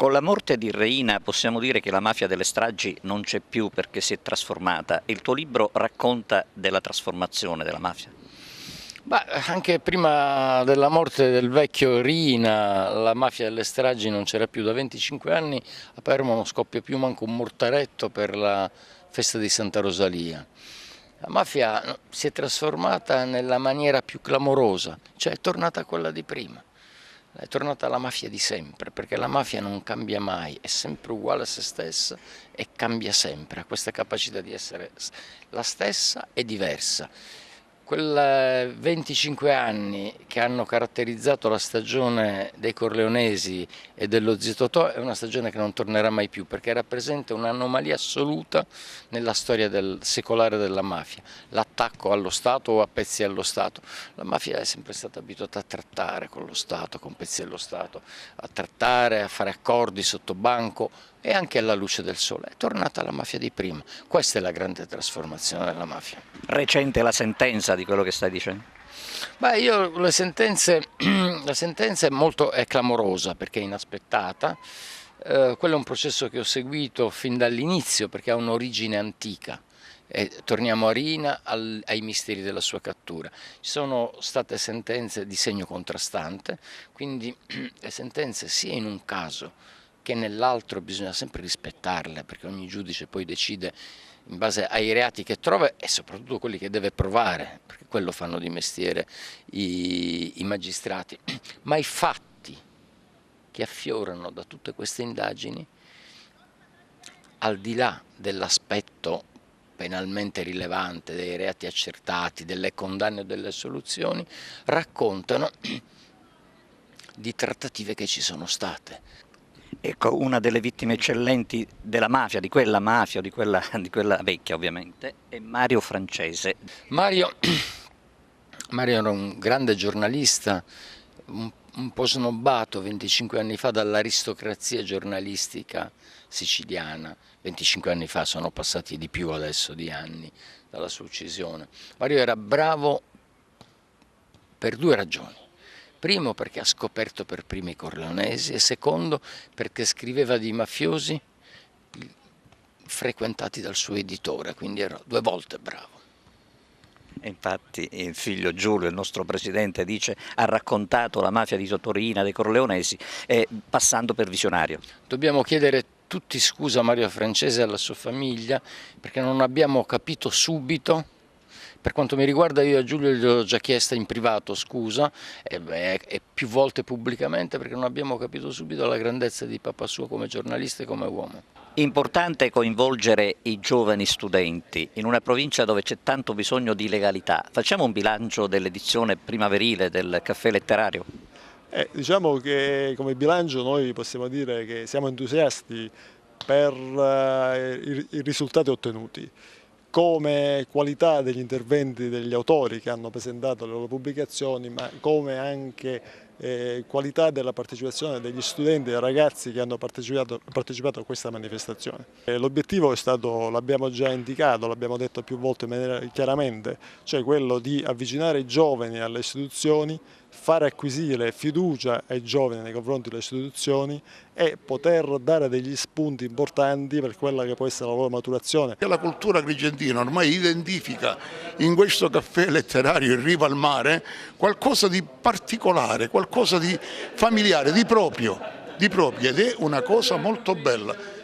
Con la morte di Reina possiamo dire che la mafia delle stragi non c'è più perché si è trasformata. Il tuo libro racconta della trasformazione della mafia. Beh, anche prima della morte del vecchio Riina, la mafia delle stragi non c'era più. Da 25 anni a Palermo non scoppia più manco un mortaretto per la festa di Santa Rosalia. La mafia si è trasformata nella maniera più clamorosa, cioè è tornata quella di prima. È tornata la mafia di sempre, perché la mafia non cambia mai, è sempre uguale a se stessa e cambia sempre, ha questa capacità di essere la stessa e diversa. Quei 25 anni che hanno caratterizzato la stagione dei Corleonesi e dello Zio Totò è una stagione che non tornerà mai più, perché rappresenta un'anomalia assoluta nella storia secolare della mafia, l'attacco allo Stato o a pezzi allo Stato. La mafia è sempre stata abituata a trattare con lo Stato, con pezzi dello Stato, a trattare, a fare accordi sotto banco e anche alla luce del sole. È tornata la mafia di prima. Questa è la grande trasformazione della mafia. Recente la sentenza di quello che stai dicendo? Beh, io la sentenza è clamorosa perché è inaspettata. Quello è un processo che ho seguito fin dall'inizio perché ha un'origine antica. Torniamo a Riina ai misteri della sua cattura. Ci sono state sentenze di segno contrastante, quindi le sentenze sia in un caso che nell'altro bisogna sempre rispettarle, perché ogni giudice poi decide in base ai reati che trova e soprattutto quelli che deve provare, perché quello fanno di mestiere i magistrati. Ma i fatti che affiorano da tutte queste indagini, al di là dell'aspetto penalmente rilevante, dei reati accertati, delle condanne o delle assoluzioni, raccontano di trattative che ci sono state. Ecco, una delle vittime eccellenti della mafia, di quella mafia, di quella vecchia ovviamente, è Mario Francese. Mario era un grande giornalista, un po' snobbato 25 anni fa dall'aristocrazia giornalistica siciliana. 25 anni fa, sono passati di più adesso di anni dalla sua uccisione. Mario era bravo per due ragioni. Primo perché ha scoperto per primi i Corleonesi e secondo perché scriveva di mafiosi frequentati dal suo editore, quindi era due volte bravo. E infatti il figlio Giulio, il nostro presidente, dice ha raccontato la mafia di Totorina, dei Corleonesi, passando per visionario. Dobbiamo chiedere tutti scusa a Mario Francese e alla sua famiglia perché non abbiamo capito subito. Per quanto mi riguarda io a Giulio gli ho già chiesto in privato scusa e più volte pubblicamente perché non abbiamo capito subito la grandezza di papà suo come giornalista e come uomo. Importante coinvolgere i giovani studenti in una provincia dove c'è tanto bisogno di legalità. Facciamo un bilancio dell'edizione primaverile del Caffè Letterario? Diciamo che come bilancio noi possiamo dire che siamo entusiasti per i risultati ottenuti. Come qualità degli interventi degli autori che hanno presentato le loro pubblicazioni, ma come anche qualità della partecipazione degli studenti e dei ragazzi che hanno partecipato a questa manifestazione. L'obiettivo è stato, l'abbiamo già indicato, l'abbiamo detto più volte in maniera chiaramente, cioè quello di avvicinare i giovani alle istituzioni, fare acquisire fiducia ai giovani nei confronti delle istituzioni e poter dare degli spunti importanti per quella che può essere la loro maturazione. La cultura agrigentina ormai identifica in questo caffè letterario in riva al mare qualcosa di particolare, qualcosa di familiare, di proprio ed è una cosa molto bella.